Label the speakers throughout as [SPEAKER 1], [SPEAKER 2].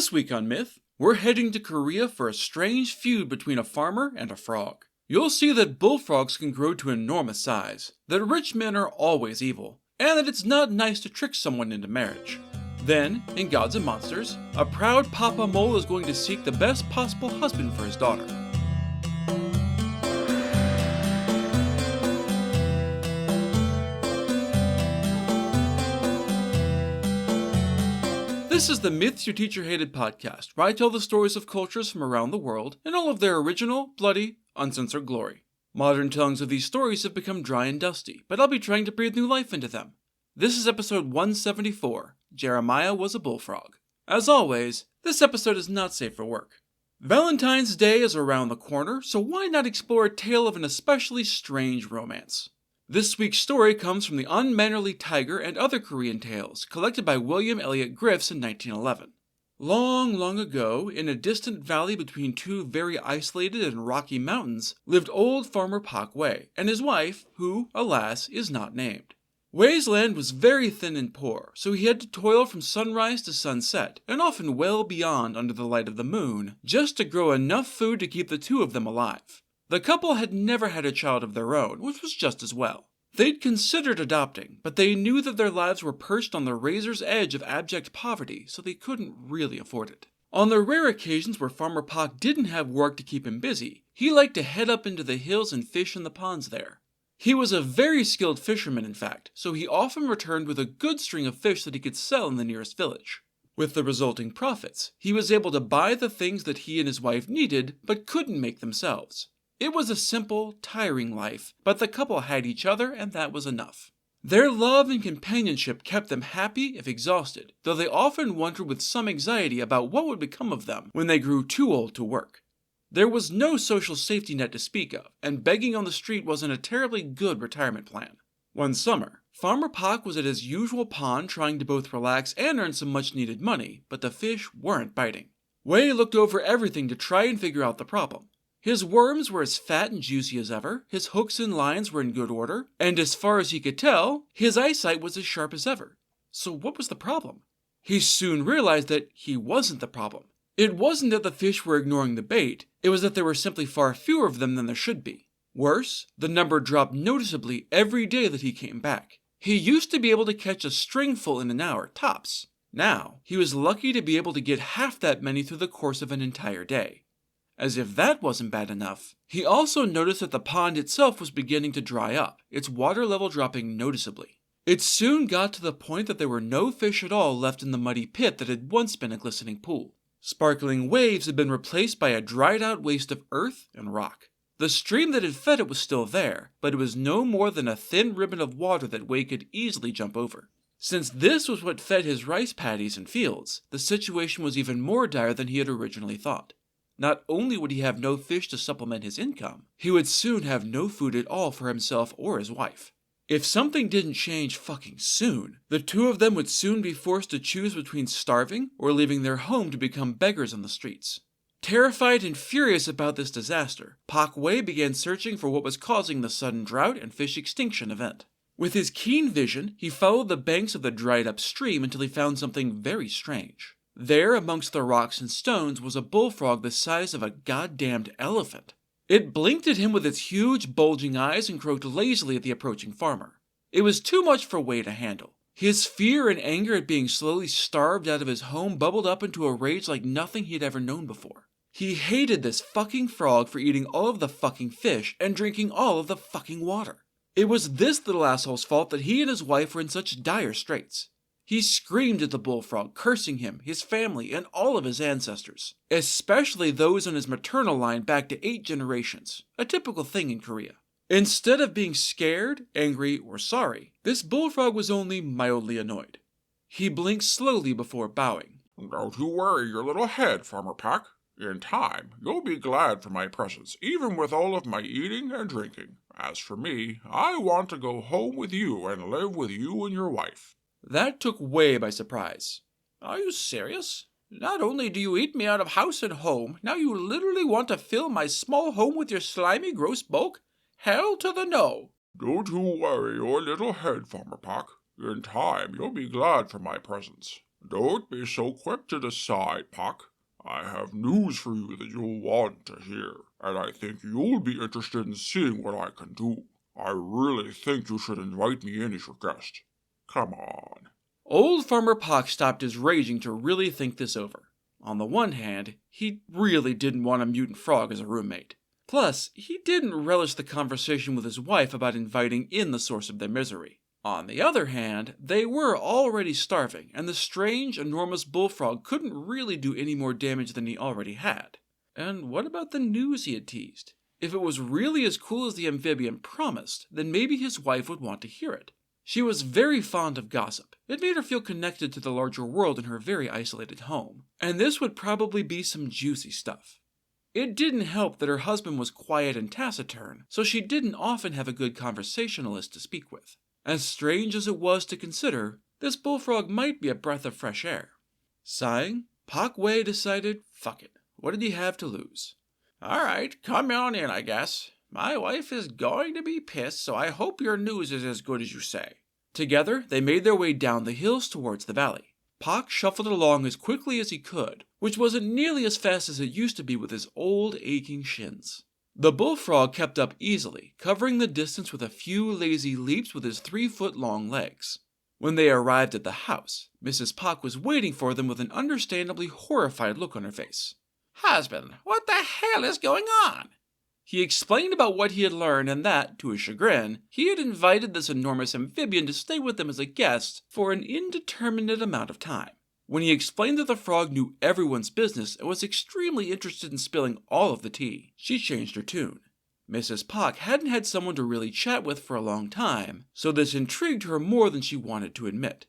[SPEAKER 1] This week on Myth, we're heading to Korea for a strange feud between a farmer and a frog. You'll see that bullfrogs can grow to enormous size, that rich men are always evil, and that it's not nice to trick someone into marriage. Then, in Gods and Monsters, a proud Papa Mole is going to seek the best possible husband for his daughter. This is the Myths Your Teacher Hated podcast, where I tell the stories of cultures from around the world in all of their original, bloody, uncensored glory. Modern tellings of these stories have become dry and dusty, but I'll be trying to breathe new life into them. This is episode 174, Jeremiah Was a Bullfrog. As always, this episode is not safe for work. Valentine's Day is around the corner, so why not explore a tale of an especially strange romance? This week's story comes from The Unmannerly Tiger and Other Korean Tales, collected by William Elliott Griffiths in 1911. Long, long ago, in a distant valley between two very isolated and rocky mountains, lived old farmer Pak Wei and his wife, who, alas, is not named. Wei's land was very thin and poor, so he had to toil from sunrise to sunset, and often well beyond under the light of the moon, just to grow enough food to keep the two of them alive. The couple had never had a child of their own, which was just as well. They'd considered adopting, but they knew that their lives were perched on the razor's edge of abject poverty, so they couldn't really afford it. On the rare occasions where Farmer Pak didn't have work to keep him busy, he liked to head up into the hills and fish in the ponds there. He was a very skilled fisherman, in fact, so he often returned with a good string of fish that he could sell in the nearest village. With the resulting profits, he was able to buy the things that he and his wife needed, but couldn't make themselves. It was a simple, tiring life, but the couple had each other, and that was enough. Their love and companionship kept them happy if exhausted, though they often wondered with some anxiety about what would become of them when they grew too old to work. There was no social safety net to speak of, and begging on the street wasn't a terribly good retirement plan. One summer, Farmer Pak was at his usual pond trying to both relax and earn some much-needed money, but the fish weren't biting. Wei looked over everything to try and figure out the problem. His worms were as fat and juicy as ever, his hooks and lines were in good order, and as far as he could tell, his eyesight was as sharp as ever. So what was the problem? He soon realized that he wasn't the problem. It wasn't that the fish were ignoring the bait, it was that there were simply far fewer of them than there should be. Worse, the number dropped noticeably every day that he came back. He used to be able to catch a stringful in an hour, tops. Now, he was lucky to be able to get half that many through the course of an entire day. As if that wasn't bad enough, he also noticed that the pond itself was beginning to dry up, its water level dropping noticeably. It soon got to the point that there were no fish at all left in the muddy pit that had once been a glistening pool. Sparkling waves had been replaced by a dried-out waste of earth and rock. The stream that had fed it was still there, but it was no more than a thin ribbon of water that Wei could easily jump over. Since this was what fed his rice paddies and fields, the situation was even more dire than he had originally thought. Not only would he have no fish to supplement his income, he would soon have no food at all for himself or his wife. If something didn't change fucking soon, the two of them would soon be forced to choose between starving or leaving their home to become beggars on the streets. Terrified and furious about this disaster, Pak Wei began searching for what was causing the sudden drought and fish extinction event. With his keen vision, he followed the banks of the dried-up stream until he found something very strange. There, amongst the rocks and stones, was a bullfrog the size of a goddamned elephant. It blinked at him with its huge, bulging eyes and croaked lazily at the approaching farmer. It was too much for Wei to handle. His fear and anger at being slowly starved out of his home bubbled up into a rage like nothing he had ever known before. He hated this fucking frog for eating all of the fucking fish and drinking all of the fucking water. It was this little asshole's fault that he and his wife were in such dire straits. He screamed at the bullfrog, cursing him, his family, and all of his ancestors, especially those on his maternal line back to 8 generations, a typical thing in Korea. Instead of being scared, angry, or sorry, this bullfrog was only mildly annoyed. He blinked slowly before bowing.
[SPEAKER 2] Don't you worry your little head, Farmer Pak. In time, you'll be glad for my presence, even with all of my eating and drinking. As for me, I want to go home with you and live with you and your wife.
[SPEAKER 1] That took Wei by surprise.
[SPEAKER 3] Are you serious? Not only do you eat me out of house and home, now you literally want to fill my small home with your slimy, gross bulk? Hell to the no!
[SPEAKER 2] Don't you worry your little head, Farmer Pak. In time, you'll be glad for my presence. Don't be so quick to decide, Puck. I have news for you that you'll want to hear, and I think you'll be interested in seeing what I can do. I really think you should invite me in as your guest. Come on.
[SPEAKER 1] Old Farmer Pock stopped his raging to really think this over. On the one hand, he really didn't want a mutant frog as a roommate. Plus, he didn't relish the conversation with his wife about inviting in the source of their misery. On the other hand, they were already starving, and the strange, enormous bullfrog couldn't really do any more damage than he already had. And what about the news he had teased? If it was really as cool as the amphibian promised, then maybe his wife would want to hear it. She was very fond of gossip. It made her feel connected to the larger world in her very isolated home. And this would probably be some juicy stuff. It didn't help that her husband was quiet and taciturn, so she didn't often have a good conversationalist to speak with. As strange as it was to consider, this bullfrog might be a breath of fresh air. Sighing, Pak Wei decided, fuck it, what did he have to lose?
[SPEAKER 3] All right, come on in, I guess. My wife is going to be pissed, so I hope your news is as good as you say.
[SPEAKER 1] Together, they made their way down the hills towards the valley. Pak shuffled along as quickly as he could, which wasn't nearly as fast as it used to be with his old, aching shins. The bullfrog kept up easily, covering the distance with a few lazy leaps with his 3-foot-long legs. When they arrived at the house, Mrs. Pak was waiting for them with an understandably horrified look on her face.
[SPEAKER 3] Husband, what the hell is going on?
[SPEAKER 1] He explained about what he had learned and that, to his chagrin, he had invited this enormous amphibian to stay with them as a guest for an indeterminate amount of time. When he explained that the frog knew everyone's business and was extremely interested in spilling all of the tea, she changed her tune. Mrs. Pak hadn't had someone to really chat with for a long time, so this intrigued her more than she wanted to admit.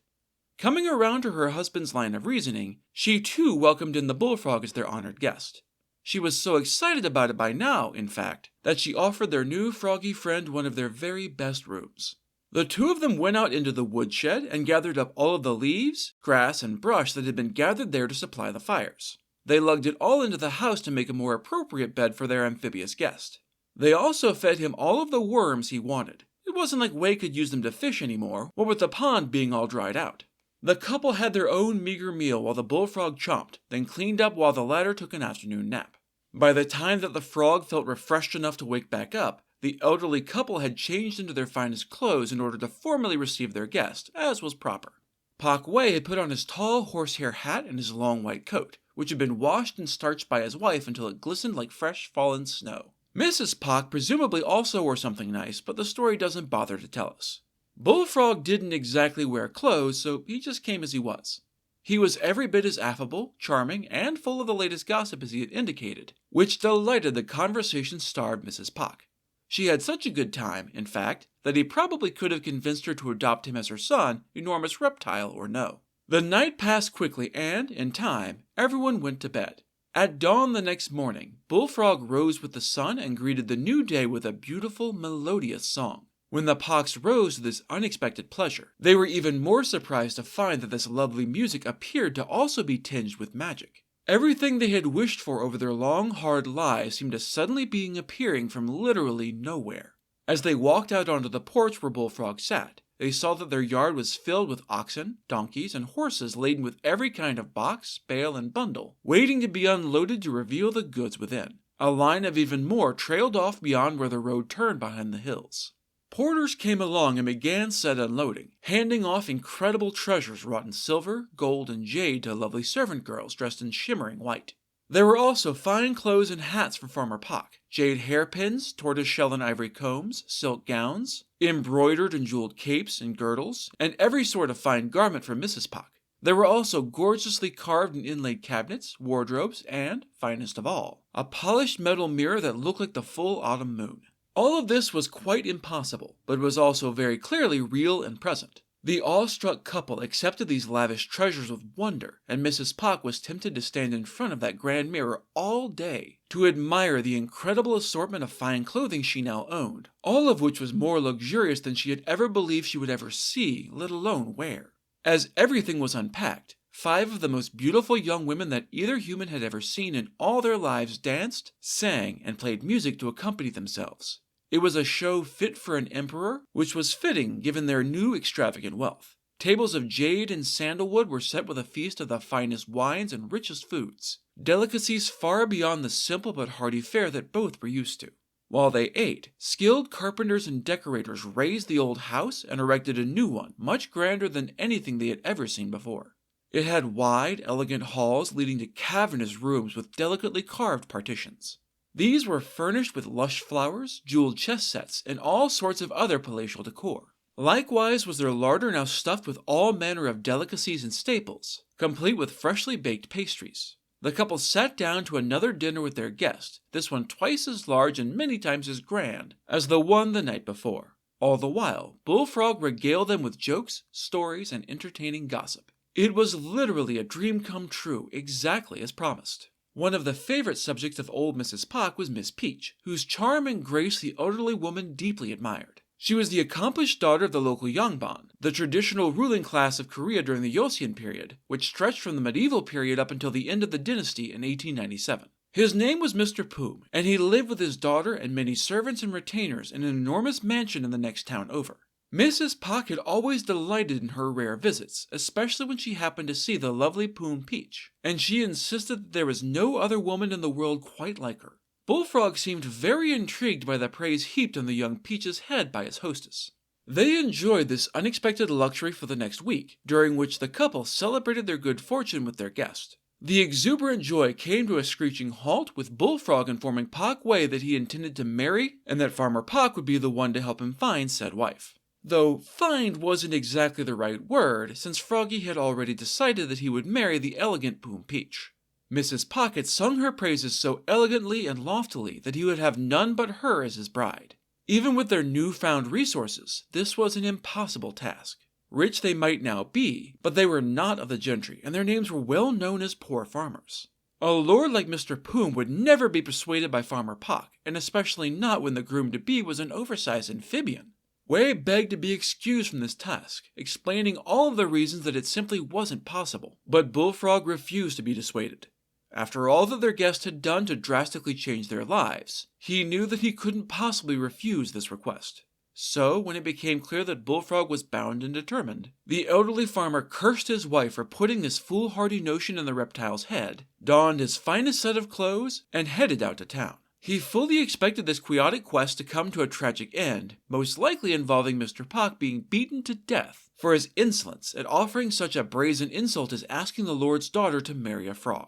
[SPEAKER 1] Coming around to her husband's line of reasoning, she too welcomed in the bullfrog as their honored guest. She was so excited about it by now, in fact, that she offered their new froggy friend one of their very best rooms. The two of them went out into the woodshed and gathered up all of the leaves, grass, and brush that had been gathered there to supply the fires. They lugged it all into the house to make a more appropriate bed for their amphibious guest. They also fed him all of the worms he wanted. It wasn't like Wei could use them to fish anymore, what with the pond being all dried out. The couple had their own meager meal while the bullfrog chomped, then cleaned up while the latter took an afternoon nap. By the time that the frog felt refreshed enough to wake back up, the elderly couple had changed into their finest clothes in order to formally receive their guest, as was proper. Pak Wei had put on his tall horsehair hat and his long white coat, which had been washed and starched by his wife until it glistened like fresh fallen snow. Mrs. Pak presumably also wore something nice, but the story doesn't bother to tell us. Bullfrog didn't exactly wear clothes, so he just came as he was. He was every bit as affable, charming, and full of the latest gossip as he had indicated, which delighted the conversation-starved Mrs. Pak. She had such a good time, in fact, that he probably could have convinced her to adopt him as her son, enormous reptile or no. The night passed quickly and, in time, everyone went to bed. At dawn the next morning, Bullfrog rose with the sun and greeted the new day with a beautiful, melodious song. When the Poks rose to this unexpected pleasure, they were even more surprised to find that this lovely music appeared to also be tinged with magic. Everything they had wished for over their long, hard lives seemed to suddenly be appearing from literally nowhere. As they walked out onto the porch where Bullfrog sat, they saw that their yard was filled with oxen, donkeys, and horses laden with every kind of box, bale, and bundle, waiting to be unloaded to reveal the goods within. A line of even more trailed off beyond where the road turned behind the hills. Porters came along and began said unloading, handing off incredible treasures wrought in silver, gold, and jade to lovely servant girls dressed in shimmering white. There were also fine clothes and hats for Farmer Pak, jade hairpins, tortoiseshell and ivory combs, silk gowns, embroidered and jeweled capes and girdles, and every sort of fine garment for Mrs. Pak. There were also gorgeously carved and inlaid cabinets, wardrobes, and, finest of all, a polished metal mirror that looked like the full autumn moon. All of this was quite impossible, but was also very clearly real and present. The awestruck couple accepted these lavish treasures with wonder, and Mrs. Pak was tempted to stand in front of that grand mirror all day to admire the incredible assortment of fine clothing she now owned, all of which was more luxurious than she had ever believed she would ever see, let alone wear. As everything was unpacked, 5 of the most beautiful young women that either human had ever seen in all their lives danced, sang, and played music to accompany themselves. It was a show fit for an emperor, which was fitting given their new extravagant wealth. Tables of jade and sandalwood were set with a feast of the finest wines and richest foods, delicacies far beyond the simple but hearty fare that both were used to. While they ate, skilled carpenters and decorators raised the old house and erected a new one much grander than anything they had ever seen before. It had wide, elegant halls leading to cavernous rooms with delicately carved partitions. These were furnished with lush flowers, jeweled chess sets, and all sorts of other palatial decor. Likewise was their larder now stuffed with all manner of delicacies and staples, complete with freshly baked pastries. The couple sat down to another dinner with their guest, this one twice as large and many times as grand as the one the night before. All the while, Bullfrog regaled them with jokes, stories, and entertaining gossip. It was literally a dream come true, exactly as promised. One of the favorite subjects of old Mrs. Pock was Miss Peach, whose charm and grace the elderly woman deeply admired. She was the accomplished daughter of the local Yongbon, the traditional ruling class of Korea during the Joseon period, which stretched from the medieval period up until the end of the dynasty in 1897. His name was Mr. Poom, and he lived with his daughter and many servants and retainers in an enormous mansion in the next town over. Mrs. Pock had always delighted in her rare visits, especially when she happened to see the lovely Poom Peach, and she insisted that there was no other woman in the world quite like her. Bullfrog seemed very intrigued by the praise heaped on the young Peach's head by his hostess. They enjoyed this unexpected luxury for the next week, during which the couple celebrated their good fortune with their guest. The exuberant joy came to a screeching halt with Bullfrog informing Pak Wei that he intended to marry and that Farmer Pak would be the one to help him find said wife. Though find wasn't exactly the right word, since Froggy had already decided that he would marry the elegant Poom Peach. Mrs. Pock had sung her praises so elegantly and loftily that he would have none but her as his bride. Even with their newfound resources, this was an impossible task. Rich they might now be, but they were not of the gentry, and their names were well known as poor farmers. A lord like Mr. Poom would never be persuaded by Farmer Pock, and especially not when the groom-to-be was an oversized amphibian. Wei begged to be excused from this task, explaining all of the reasons that it simply wasn't possible, but Bullfrog refused to be dissuaded. After all that their guest had done to drastically change their lives, he knew that he couldn't possibly refuse this request. So, when it became clear that Bullfrog was bound and determined, the elderly farmer cursed his wife for putting this foolhardy notion in the reptile's head, donned his finest set of clothes, and headed out to town. He fully expected this quixotic quest to come to a tragic end, most likely involving Mr. Pock being beaten to death for his insolence at offering such a brazen insult as asking the lord's daughter to marry a frog.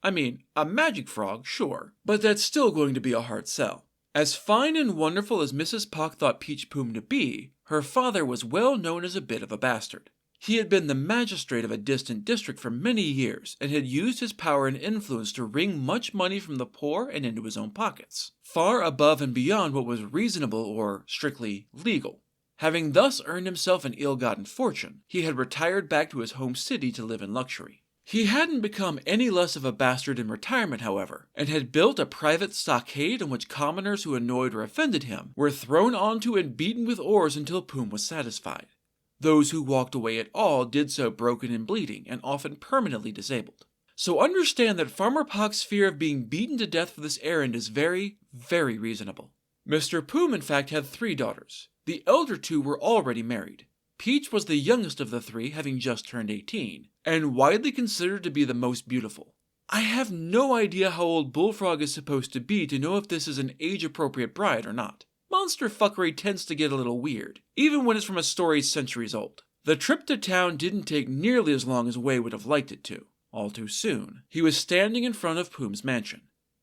[SPEAKER 1] I mean, a magic frog, sure, but that's still going to be a hard sell. As fine and wonderful as Mrs. Pock thought Peach Poom to be, her father was well known as a bit of a bastard. He had been the magistrate of a distant district for many years, and had used his power and influence to wring much money from the poor and into his own pockets, far above and beyond what was reasonable or strictly legal. Having thus earned himself an ill-gotten fortune, he had retired back to his home city to live in luxury. He hadn't become any less of a bastard in retirement, however, and had built a private stockade in which commoners who annoyed or offended him were thrown onto and beaten with oars until Poom was satisfied. Those who walked away at all did so broken and bleeding, and often permanently disabled. So understand that Farmer Pock's fear of being beaten to death for this errand is very, very reasonable. Mr. Poom, in fact, had 3 daughters. The elder 2 were already married. Peach was the youngest of the 3, having just turned 18, and widely considered to be the most beautiful. I have no idea how old Bullfrog is supposed to be to know if this is an age-appropriate bride or not. Monster fuckery tends to get a little weird, even when it's from a story centuries old. The trip to town didn't take nearly as long as Wei would have liked it to. All too soon, he was standing in front of Poom's mansion.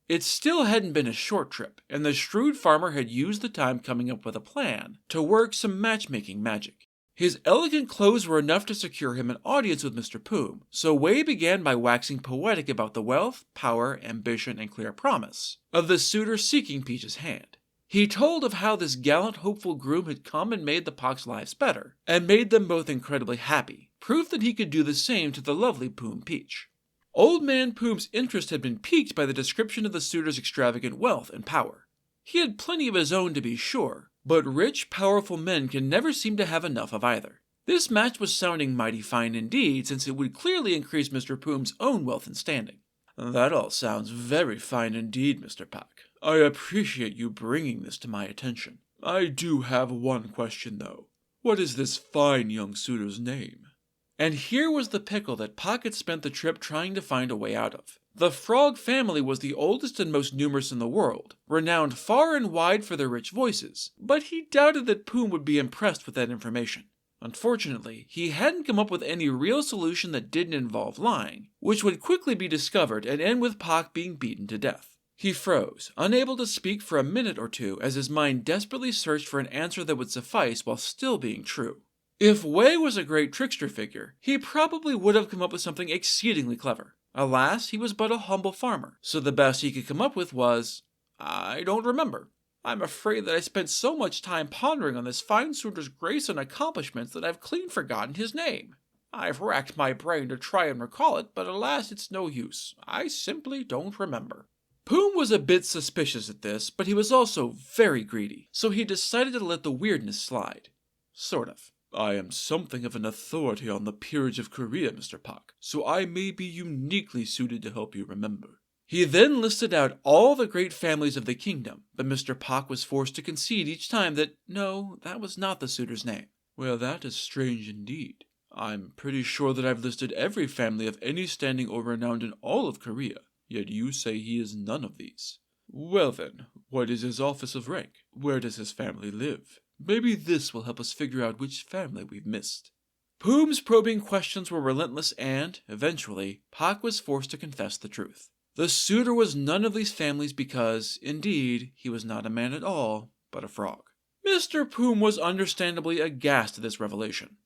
[SPEAKER 1] It still hadn't been a short trip, and the shrewd farmer had used the time coming up with a plan to work some matchmaking magic. His elegant clothes were enough to secure him an audience with Mr. Poom, so Wei began by waxing poetic about the wealth, power, ambition, and clear promise of the suitor seeking Peach's hand. He told of how this gallant, hopeful groom had come and made the Pock's lives better, and made them both incredibly happy, proof that he could do the same to the lovely Poom Peach. Old Man Poom's interest had been piqued by the description of the suitor's extravagant wealth and power. He had plenty of his own, to be sure, but rich, powerful men can never seem to have enough of either. This match was sounding mighty fine indeed, since it would clearly increase Mr. Poom's own wealth and standing. "That all sounds very fine indeed, Mr. Pock. I appreciate you bringing this to my attention. I do have one question, though. What is this fine young suitor's name? And here was the pickle that Puck had spent the trip trying to find a way out of. The frog family was the oldest and most numerous in the world, renowned far and wide for their rich voices, but he doubted that Poom would be impressed with that information. Unfortunately, he hadn't come up with any real solution that didn't involve lying, which would quickly be discovered and end with Puck being beaten to death. He froze, unable to speak for a minute or two as his mind desperately searched for an answer that would suffice while still being true. If Wei was a great trickster figure, he probably would have come up with something exceedingly clever. Alas, he was but a humble farmer, so the best he could come up with was, "I don't remember. I'm afraid that I spent so much time pondering on this fine suitor's grace and accomplishments that I've clean forgotten his name. I've racked my brain to try and recall it, but alas, it's no use. I simply don't remember." Poom was a bit suspicious at this, but he was also very greedy, so he decided to let the weirdness slide. Sort of. "I am something of an authority on the peerage of Korea, Mr. Puck, so I may be uniquely suited to help you remember." He then listed out all the great families of the kingdom, but Mr. Puck was forced to concede each time that, no, that was not the suitor's name. "Well, that is strange indeed. I'm pretty sure that I've listed every family of any standing or renown in all of Korea, yet you say he is none of these. Well then, what is his office of rank? Where does his family live? Maybe this will help us figure out which family we've missed." Poom's probing questions were relentless and, eventually, Puck was forced to confess the truth. The suitor was none of these families because, indeed, he was not a man at all, but a frog. Mr. Poom was understandably aghast at this revelation.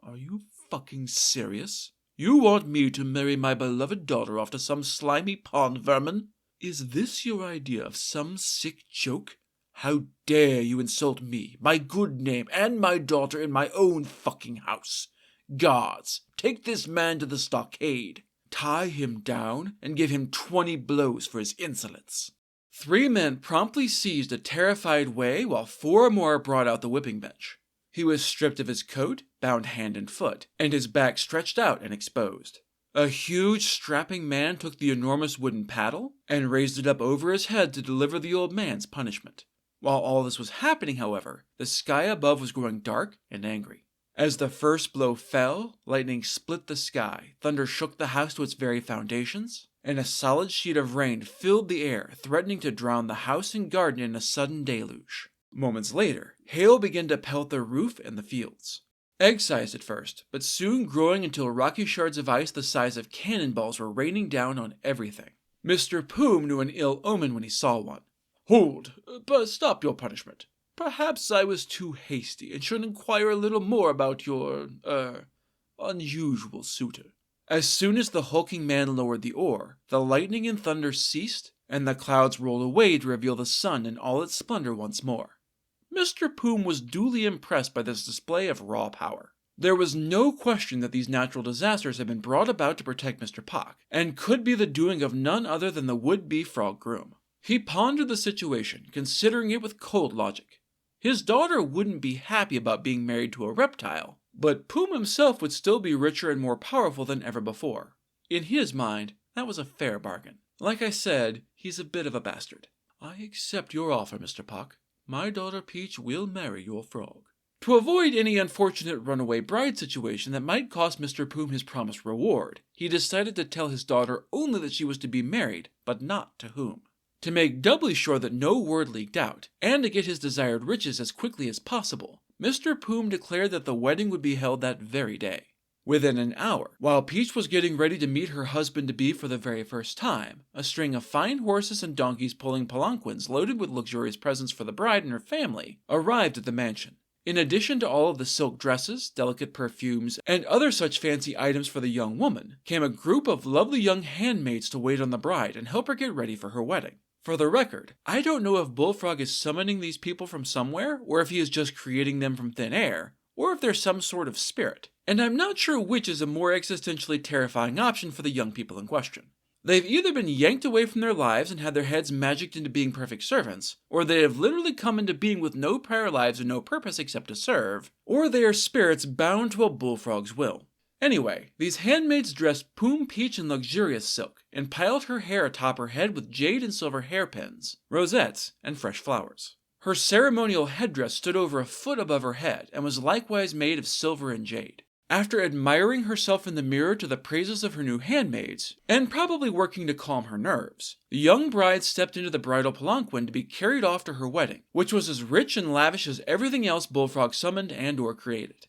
[SPEAKER 1] "Are you fucking serious? You want me to marry my beloved daughter off to some slimy pond vermin? Is this your idea of some sick joke? How dare you insult me, my good name, and my daughter in my own fucking house? Guards, take this man to the stockade. Tie him down and give him 20 blows for his insolence." 3 men promptly seized a terrified Wei while 4 more brought out the whipping bench. He was stripped of his coat, bound hand and foot, and his back stretched out and exposed. A huge, strapping man took the enormous wooden paddle and raised it up over his head to deliver the old man's punishment. While all this was happening, however, the sky above was growing dark and angry. As the first blow fell, lightning split the sky, thunder shook the house to its very foundations, and a solid sheet of rain filled the air, threatening to drown the house and garden in a sudden deluge. Moments later, hail began to pelt the roof and the fields. Egg-sized at first, but soon growing until rocky shards of ice the size of cannonballs were raining down on everything. Mr. Poom knew an ill omen when he saw one. "Hold, but stop your punishment. Perhaps I was too hasty and should inquire a little more about your, unusual suitor." As soon as the hulking man lowered the oar, the lightning and thunder ceased, and the clouds rolled away to reveal the sun in all its splendor once more. Mr. Poom was duly impressed by this display of raw power. There was no question that these natural disasters had been brought about to protect Mr. Puck, and could be the doing of none other than the would-be frog groom. He pondered the situation, considering it with cold logic. His daughter wouldn't be happy about being married to a reptile, but Poom himself would still be richer and more powerful than ever before. In his mind, that was a fair bargain. Like I said, he's a bit of a bastard. "I accept your offer, Mr. Puck. My daughter Peach will marry your frog." To avoid any unfortunate runaway bride situation that might cost Mr. Poom his promised reward, he decided to tell his daughter only that she was to be married, but not to whom. To make doubly sure that no word leaked out, and to get his desired riches as quickly as possible, Mr. Poom declared that the wedding would be held that very day. Within an hour, while Peach was getting ready to meet her husband-to-be for the very first time, a string of fine horses and donkeys pulling palanquins loaded with luxurious presents for the bride and her family arrived at the mansion. In addition to all of the silk dresses, delicate perfumes, and other such fancy items for the young woman, came a group of lovely young handmaids to wait on the bride and help her get ready for her wedding. For the record, I don't know if Bullfrog is summoning these people from somewhere, or if he is just creating them from thin air, or if they're some sort of spirit, and I'm not sure which is a more existentially terrifying option for the young people in question. They've either been yanked away from their lives and had their heads magicked into being perfect servants, or they have literally come into being with no prior lives and no purpose except to serve, or they are spirits bound to a bullfrog's will. Anyway, these handmaids dressed Poom Peach in luxurious silk, and piled her hair atop her head with jade and silver hairpins, rosettes, and fresh flowers. Her ceremonial headdress stood over a foot above her head and was likewise made of silver and jade. After admiring herself in the mirror to the praises of her new handmaids, and probably working to calm her nerves, the young bride stepped into the bridal palanquin to be carried off to her wedding, which was as rich and lavish as everything else Bullfrog summoned and or created.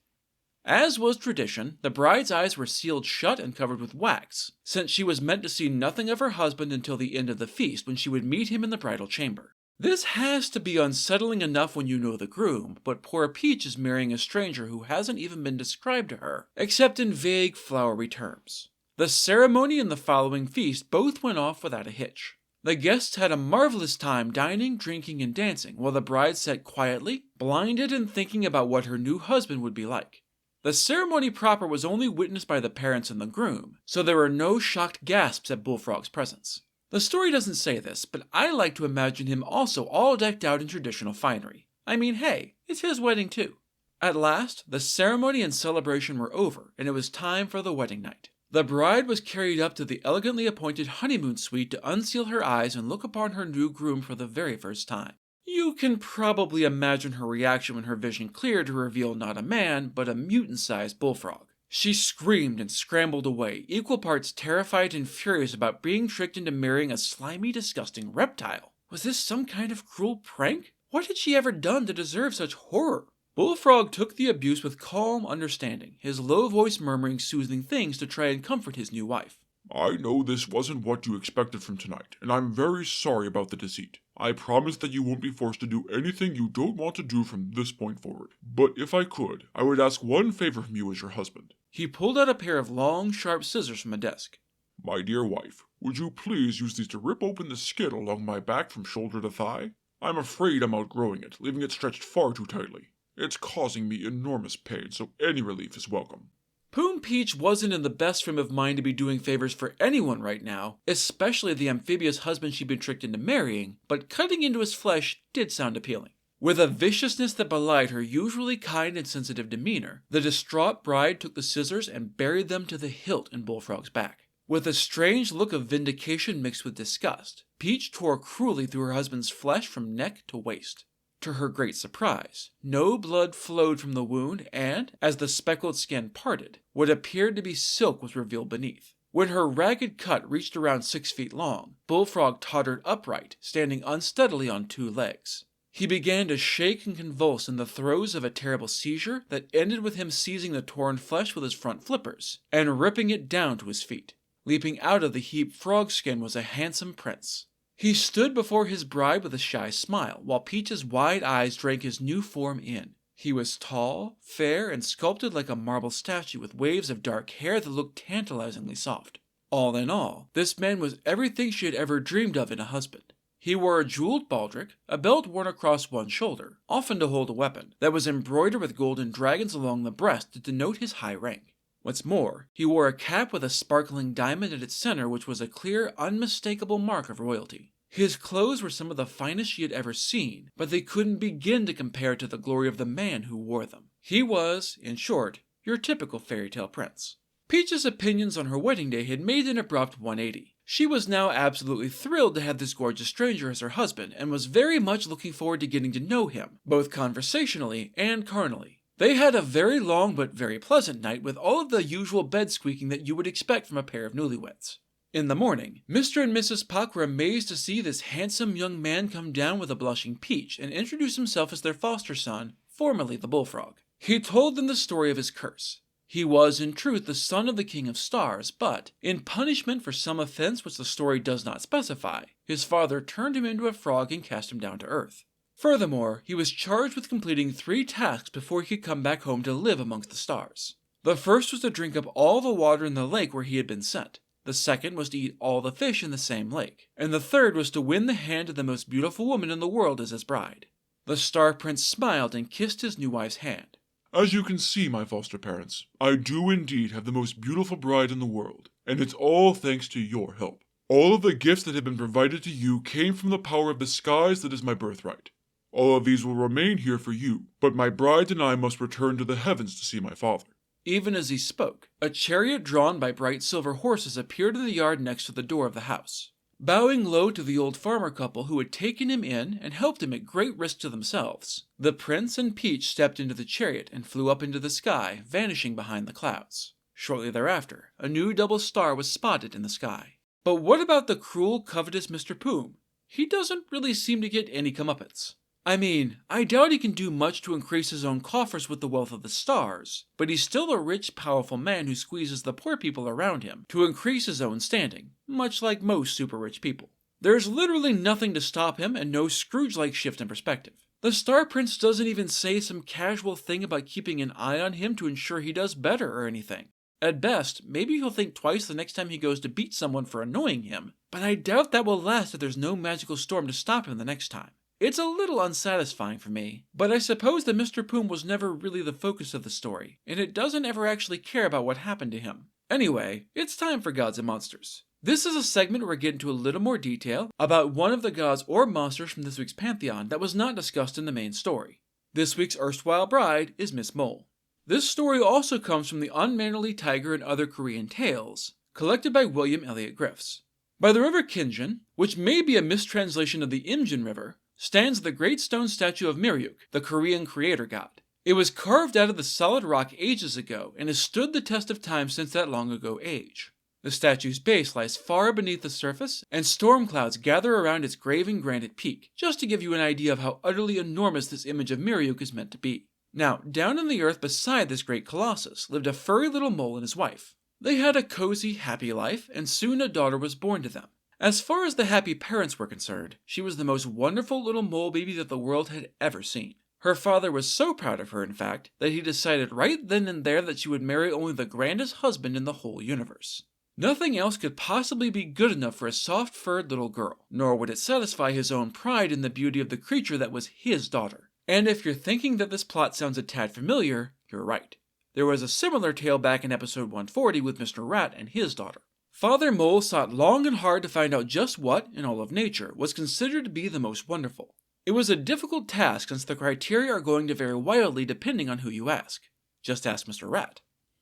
[SPEAKER 1] As was tradition, the bride's eyes were sealed shut and covered with wax, since she was meant to see nothing of her husband until the end of the feast when she would meet him in the bridal chamber. This has to be unsettling enough when you know the groom, but poor Peach is marrying a stranger who hasn't even been described to her, except in vague, flowery terms. The ceremony and the following feast both went off without a hitch. The guests had a marvelous time dining, drinking, and dancing, while the bride sat quietly, blinded and thinking about what her new husband would be like. The ceremony proper was only witnessed by the parents and the groom, so there were no shocked gasps at Bullfrog's presence. The story doesn't say this, but I like to imagine him also all decked out in traditional finery. I mean, hey, it's his wedding too. At last, the ceremony and celebration were over, and it was time for the wedding night. The bride was carried up to the elegantly appointed honeymoon suite to unseal her eyes and look upon her new groom for the very first time. You can probably imagine her reaction when her vision cleared to reveal not a man, but a mutant-sized bullfrog. She screamed and scrambled away, equal parts terrified and furious about being tricked into marrying a slimy, disgusting reptile. Was this some kind of cruel prank? What had she ever done to deserve such horror? Bullfrog took the abuse with calm understanding, his low voice murmuring soothing things to try and comfort his new wife.
[SPEAKER 2] I know this wasn't what you expected from tonight, and I'm very sorry about the deceit. I promise that you won't be forced to do anything you don't want to do from this point forward. But if I could, I would ask one favor from you as your husband.
[SPEAKER 1] He pulled out a pair of long, sharp scissors from a desk.
[SPEAKER 2] My dear wife, would you please use these to rip open the skin along my back from shoulder to thigh? I'm afraid I'm outgrowing it, leaving it stretched far too tightly. It's causing me enormous pain, so any relief is welcome.
[SPEAKER 1] Poon Peach wasn't in the best frame of mind to be doing favors for anyone right now, especially the amphibious husband she'd been tricked into marrying, but cutting into his flesh did sound appealing. With a viciousness that belied her usually kind and sensitive demeanor, the distraught bride took the scissors and buried them to the hilt in Bullfrog's back. With a strange look of vindication mixed with disgust, Peach tore cruelly through her husband's flesh from neck to waist. To her great surprise, no blood flowed from the wound, and, as the speckled skin parted, what appeared to be silk was revealed beneath. When her ragged cut reached around 6 feet long, Bullfrog tottered upright, standing unsteadily on 2 legs. He began to shake and convulse in the throes of a terrible seizure that ended with him seizing the torn flesh with his front flippers and ripping it down to his feet. Leaping out of the heaped frog skin was a handsome prince. He stood before his bride with a shy smile, while Peach's wide eyes drank his new form in. He was tall, fair, and sculpted like a marble statue with waves of dark hair that looked tantalizingly soft. All in all, this man was everything she had ever dreamed of in a husband. He wore a jeweled baldric, a belt worn across one shoulder, often to hold a weapon, that was embroidered with golden dragons along the breast to denote his high rank. What's more, he wore a cap with a sparkling diamond at its center, which was a clear, unmistakable mark of royalty. His clothes were some of the finest she had ever seen, but they couldn't begin to compare to the glory of the man who wore them. He was, in short, your typical fairy tale prince. Peach's opinions on her wedding day had made an abrupt 180. She was now absolutely thrilled to have this gorgeous stranger as her husband, and was very much looking forward to getting to know him, both conversationally and carnally. They had a very long but very pleasant night with all of the usual bed squeaking that you would expect from a pair of newlyweds. In the morning, Mr. and Mrs. Puck were amazed to see this handsome young man come down with a blushing Peach and introduce himself as their foster son, formerly the Bullfrog. He told them the story of his curse. He was, in truth, the son of the King of Stars, but, in punishment for some offense which the story does not specify, his father turned him into a frog and cast him down to earth. Furthermore, he was charged with completing 3 tasks before he could come back home to live amongst the stars. The first was to drink up all the water in the lake where he had been sent. The second was to eat all the fish in the same lake. And the third was to win the hand of the most beautiful woman in the world as his bride. The Star Prince smiled and kissed his new wife's hand.
[SPEAKER 2] As you can see, my foster parents, I do indeed have the most beautiful bride in the world, and it's all thanks to your help. All of the gifts that have been provided to you came from the power of the skies that is my birthright. All of these will remain here for you, but my bride and I must return to the heavens to see my father.
[SPEAKER 1] Even as he spoke, a chariot drawn by bright silver horses appeared in the yard next to the door of the house. bowing low to the old farmer couple who had taken him in and helped him at great risk to themselves. The prince and Peach stepped into the chariot and flew up into the sky, vanishing behind the clouds. Shortly thereafter, a new double star was spotted in the sky. But what about the cruel, covetous Mr. Poom? He doesn't really seem to get any comeuppance. I mean, I doubt he can do much to increase his own coffers with the wealth of the stars, but he's still a rich, powerful man who squeezes the poor people around him to increase his own standing, much like most super rich people. There's literally nothing to stop him and no Scrooge-like shift in perspective. The Star Prince doesn't even say some casual thing about keeping an eye on him to ensure he does better or anything. At best, maybe he'll think twice the next time he goes to beat someone for annoying him, but I doubt that will last if there's no magical storm to stop him the next time. It's a little unsatisfying for me, but I suppose that Mr. Poom was never really the focus of the story, and it doesn't ever actually care about what happened to him. Anyway, it's time for Gods and Monsters. This is a segment where we get into a little more detail about one of the gods or monsters from this week's pantheon that was not discussed in the main story. This week's erstwhile bride is Miss Mole. This story also comes from the Unmannerly Tiger and Other Korean Tales, collected by William Elliott Griffiths. By the river Kinjin, which may be a mistranslation of the Imjin River, stands the great stone statue of Miryuk, the Korean creator god. It was carved out of the solid rock ages ago and has stood the test of time since that long ago age. The statue's base lies far beneath the surface, and storm clouds gather around its graven granite peak, just to give you an idea of how utterly enormous this image of Miryuk is meant to be. Now, down in the earth beside this great colossus lived a furry little mole and his wife. They had a cozy, happy life, and soon a daughter was born to them. As far as the happy parents were concerned, she was the most wonderful little mole baby that the world had ever seen. Her father was so proud of her, in fact, that he decided right then and there that she would marry only the grandest husband in the whole universe. Nothing else could possibly be good enough for a soft-furred little girl, nor would it satisfy his own pride in the beauty of the creature that was his daughter. And if you're thinking that this plot sounds a tad familiar, you're right. There was a similar tale back in episode 140 with Mr. Rat and his daughter. Father Mole sought long and hard to find out just what, in all of nature, was considered to be the most wonderful. It was a difficult task since the criteria are going to vary wildly depending on who you ask. Just ask Mr. Rat.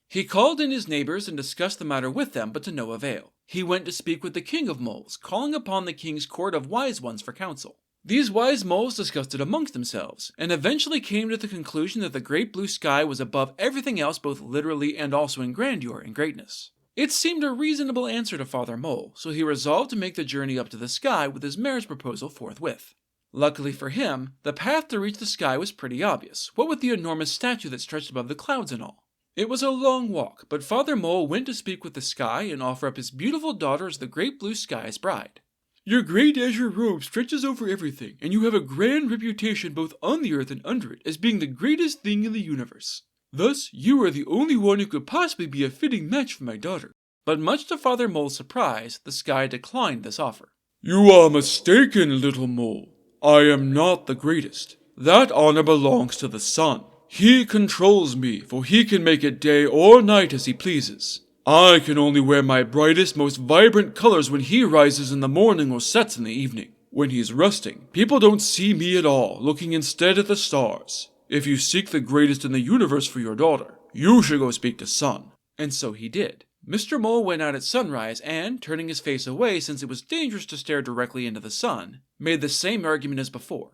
[SPEAKER 1] He called in his neighbors and discussed the matter with them, but to no avail. He went to speak with the king of moles, calling upon the king's court of wise ones for counsel. These wise moles discussed it amongst themselves, and eventually came to the conclusion that the great blue sky was above everything else both literally and also in grandeur and greatness. It seemed a reasonable answer to Father Mole, so he resolved to make the journey up to the sky with his marriage proposal forthwith. Luckily for him, the path to reach the sky was pretty obvious, what with the enormous statue that stretched above the clouds and all. It was a long walk, but Father Mole went to speak with the sky and offer up his beautiful daughter as the great blue sky's bride. Your great azure robe stretches over everything, and you have a grand reputation both on the earth and under it as being the greatest thing in the universe. Thus, you are the only one who could possibly be a fitting match for my daughter. But much to Father Mole's surprise, the sky declined this offer. You are mistaken, little mole. I am not the greatest. That honor belongs to the sun. He controls me, for he can make it day or night as he pleases. I can only wear my brightest, most vibrant colors when he rises in the morning or sets in the evening. When he's resting, people don't see me at all, looking instead at the stars. If you seek the greatest in the universe for your daughter, you should go speak to Sun. And so he did. Mr. Mole went out at sunrise and, turning his face away since it was dangerous to stare directly into the sun, made the same argument as before.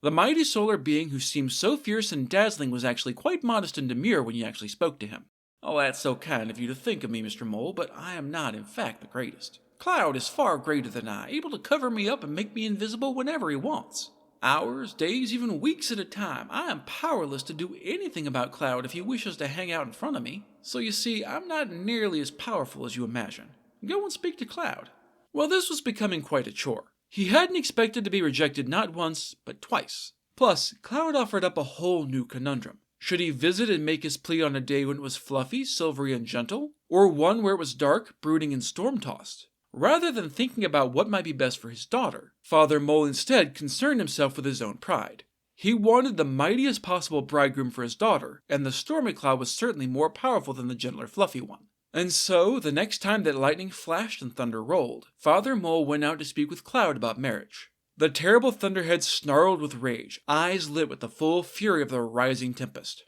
[SPEAKER 1] The mighty solar being who seemed so fierce and dazzling was actually quite modest and demure when you actually spoke to him. Oh, that's so kind of you to think of me, Mr. Mole, but I am not, in fact, the greatest. Cloud is far greater than I, able to cover me up and make me invisible whenever he wants. Hours, days, even weeks at a time, I am powerless to do anything about Cloud if he wishes to hang out in front of me. So you see, I'm not nearly as powerful as you imagine. Go and speak to Cloud. Well, this was becoming quite a chore. He hadn't expected to be rejected not once, but twice. Plus, Cloud offered up a whole new conundrum. Should he visit and make his plea on a day when it was fluffy, silvery, and gentle? Or one where it was dark, brooding, and storm-tossed? Rather than thinking about what might be best for his daughter, Father Mole instead concerned himself with his own pride. He wanted the mightiest possible bridegroom for his daughter, and the stormy Cloud was certainly more powerful than the gentler, fluffy one. And so, the next time that lightning flashed and thunder rolled, Father Mole went out to speak with Cloud about marriage. The terrible thunderhead snarled with rage, eyes lit with the full fury of the rising tempest.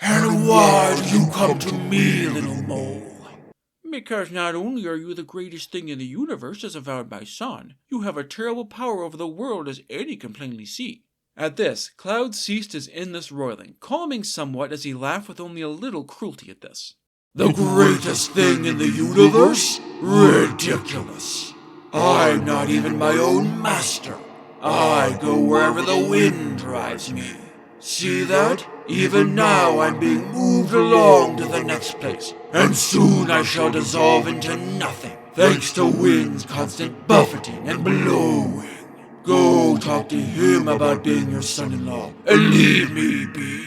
[SPEAKER 3] And why do you come to me, little mole? Because not only are you the greatest thing in the universe as avowed by Sun, you have a terrible power over the world as any can plainly see. At this, Cloud ceased his endless roiling, calming somewhat as he laughed with only a little cruelty at this.
[SPEAKER 4] The greatest thing in the universe? Ridiculous. I'm not even my own master. I go wherever the wind drives me. See that? Even now I'm being moved along to the next place, and soon I shall dissolve into nothing, thanks to wind's constant buffeting and blowing. Go talk to him about being your son-in-law, and leave me be.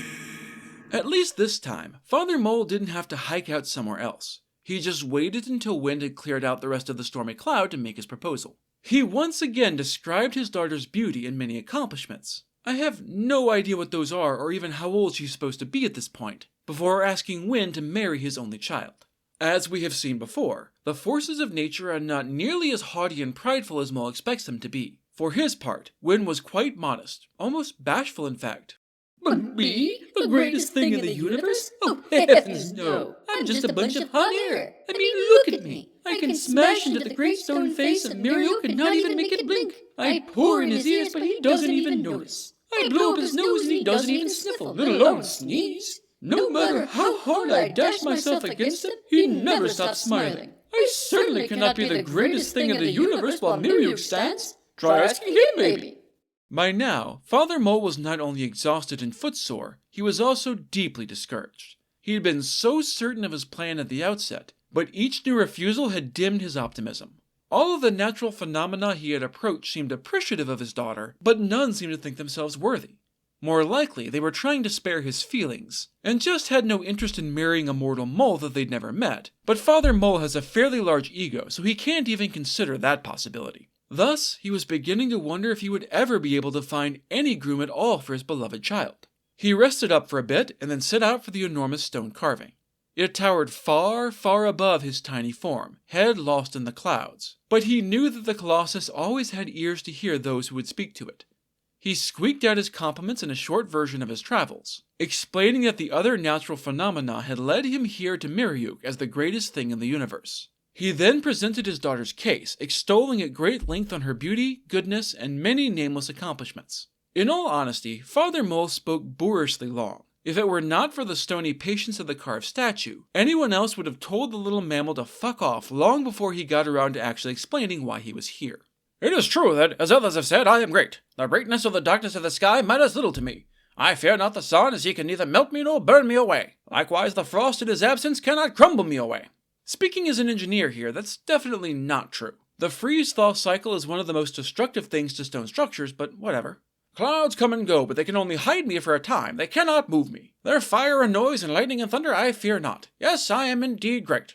[SPEAKER 3] At least this time, Father Mole didn't have to hike out somewhere else. He just waited until Wind had cleared out the rest of the stormy cloud to make his proposal. He once again described his daughter's beauty and many accomplishments. I have no idea what those are or even how old she's supposed to be at this point, before asking Wind to marry his only child. As we have seen before, the forces of nature are not nearly as haughty and prideful as Mole expects them to be. For his part, Wind was quite modest, almost bashful in fact.
[SPEAKER 5] But me? The greatest thing in the universe? Oh, heavens no. I'm just a bunch of hot air. I mean, look at me. I can smash into the great stone face of Muriel and not even make it blink. I pour in his ears, but he doesn't even notice. I blow up his nose and he doesn't even sniffle, let alone sneeze. No matter how hard I dash myself against him, he never stops smiling. I certainly cannot be the greatest thing in the universe while Muriel stands. Try asking him, maybe.
[SPEAKER 3] By now, Father Mole was not only exhausted and footsore, he was also deeply discouraged. He had been so certain of his plan at the outset, but each new refusal had dimmed his optimism. All of the natural phenomena he had approached seemed appreciative of his daughter, but none seemed to think themselves worthy. More likely, they were trying to spare his feelings, and just had no interest in marrying a mortal mole that they'd never met. But Father Mole has a fairly large ego, so he can't even consider that possibility. Thus, he was beginning to wonder if he would ever be able to find any groom at all for his beloved child. He rested up for a bit, and then set out for the enormous stone carving. It towered far, far above his tiny form, head lost in the clouds. But he knew that the Colossus always had ears to hear those who would speak to it. He squeaked out his compliments in a short version of his travels, explaining that the other natural phenomena had led him here to Miriuk as the greatest thing in the universe. He then presented his daughter's case, extolling at great length on her beauty, goodness, and many nameless accomplishments. In all honesty, Father Mole spoke boorishly long. If it were not for the stony patience of the carved statue, anyone else would have told the little mammal to fuck off long before he got around to actually explaining why he was here.
[SPEAKER 6] It is true that, as others have said, I am great. The greatness of the darkness of the sky matters little to me. I fear not the sun, as he can neither melt me nor burn me away. Likewise, the frost in his absence cannot crumble me away.
[SPEAKER 3] Speaking as an engineer here, that's definitely not true. The freeze-thaw cycle is one of the most destructive things to stone structures, but whatever.
[SPEAKER 6] Clouds come and go, but they can only hide me for a time. They cannot move me. Their fire and noise and lightning and thunder I fear not. Yes, I am indeed great.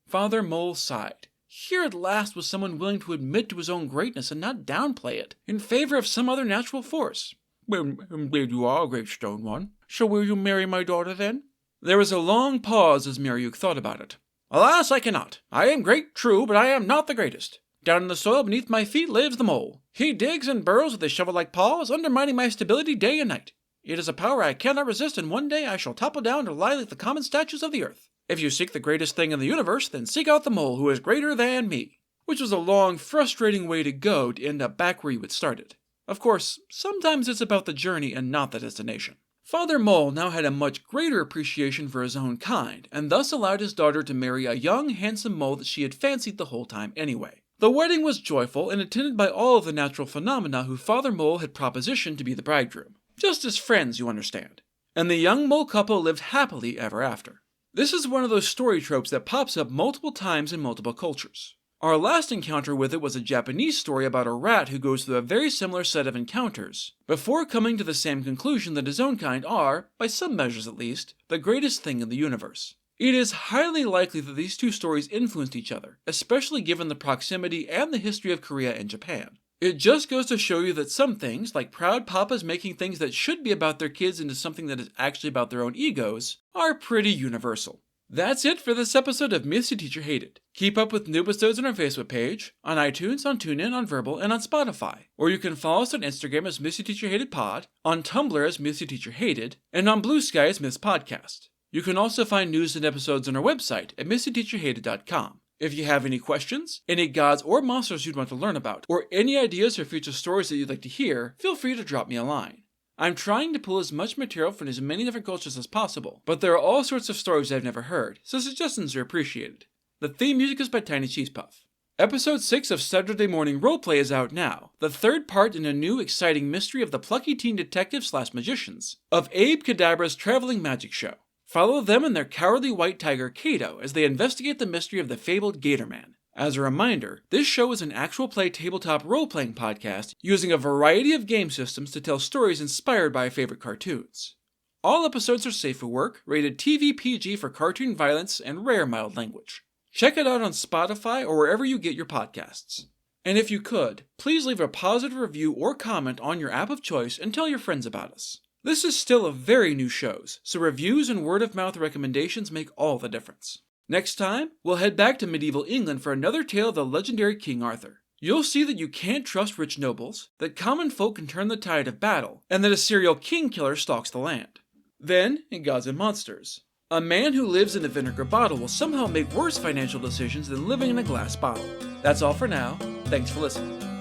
[SPEAKER 3] Father Mole sighed. Here at last was someone willing to admit to his own greatness and not downplay it, in favor of some other natural force.
[SPEAKER 6] Well, indeed you are a great stone one. So will you marry my daughter then?
[SPEAKER 3] There was a long pause as Miriuk thought about it.
[SPEAKER 6] Alas, I cannot. I am great, true, but I am not the greatest. Down in the soil beneath my feet lives the mole. He digs and burrows with his shovel-like paws, undermining my stability day and night. It is a power I cannot resist, and one day I shall topple down to lie like the common statues of the earth. If you seek the greatest thing in the universe, then seek out the mole who is greater than me.
[SPEAKER 3] Which was a long, frustrating way to go to end up back where you had started. Of course, sometimes it's about the journey and not the destination. Father Mole now had a much greater appreciation for his own kind, and thus allowed his daughter to marry a young, handsome mole that she had fancied the whole time anyway. The wedding was joyful and attended by all of the natural phenomena who Father Mole had propositioned to be the bridegroom. Just as friends, you understand. And the young mole couple lived happily ever after. This is one of those story tropes that pops up multiple times in multiple cultures. Our last encounter with it was a Japanese story about a rat who goes through a very similar set of encounters, before coming to the same conclusion that his own kind are, by some measures at least, the greatest thing in the universe. It is highly likely that these two stories influenced each other, especially given the proximity and the history of Korea and Japan. It just goes to show you that some things, like proud papas making things that should be about their kids into something that is actually about their own egos, are pretty universal. That's it for this episode of Myths Your Teacher Hated. Keep up with new episodes on our Facebook page, on iTunes, on TuneIn, on Verbal, and on Spotify. Or you can follow us on Instagram as Myths Your Teacher Hated Pod, on Tumblr as Myths Your Teacher Hated, and on Blue Sky as Myths Podcast. You can also find news and episodes on our website at MissyTeacherHated.com. If you have any questions, any gods or monsters you'd want to learn about, or any ideas for future stories that you'd like to hear, feel free to drop me a line. I'm trying to pull as much material from as many different cultures as possible, but there are all sorts of stories I've never heard, so suggestions are appreciated. The theme music is by Tiny Cheese Puff. Episode 6 of Saturday Morning Roleplay is out now, the third part in a new exciting mystery of the plucky teen detectives/magicians of Abe Kadabra's traveling magic show. Follow them and their cowardly white tiger Kato as they investigate the mystery of the fabled Gator Man. As a reminder, this show is an actual play tabletop role-playing podcast using a variety of game systems to tell stories inspired by favorite cartoons. All episodes are safe for work, rated TV PG for cartoon violence and rare mild language. Check it out on Spotify or wherever you get your podcasts. And if you could, please leave a positive review or comment on your app of choice and tell your friends about us. This is still a very new show, so reviews and word-of-mouth recommendations make all the difference. Next time, we'll head back to medieval England for another tale of the legendary King Arthur. You'll see that you can't trust rich nobles, that common folk can turn the tide of battle, and that a serial king killer stalks the land. Then, in Gods and Monsters, a man who lives in a vinegar bottle will somehow make worse financial decisions than living in a glass bottle. That's all for now. Thanks for listening.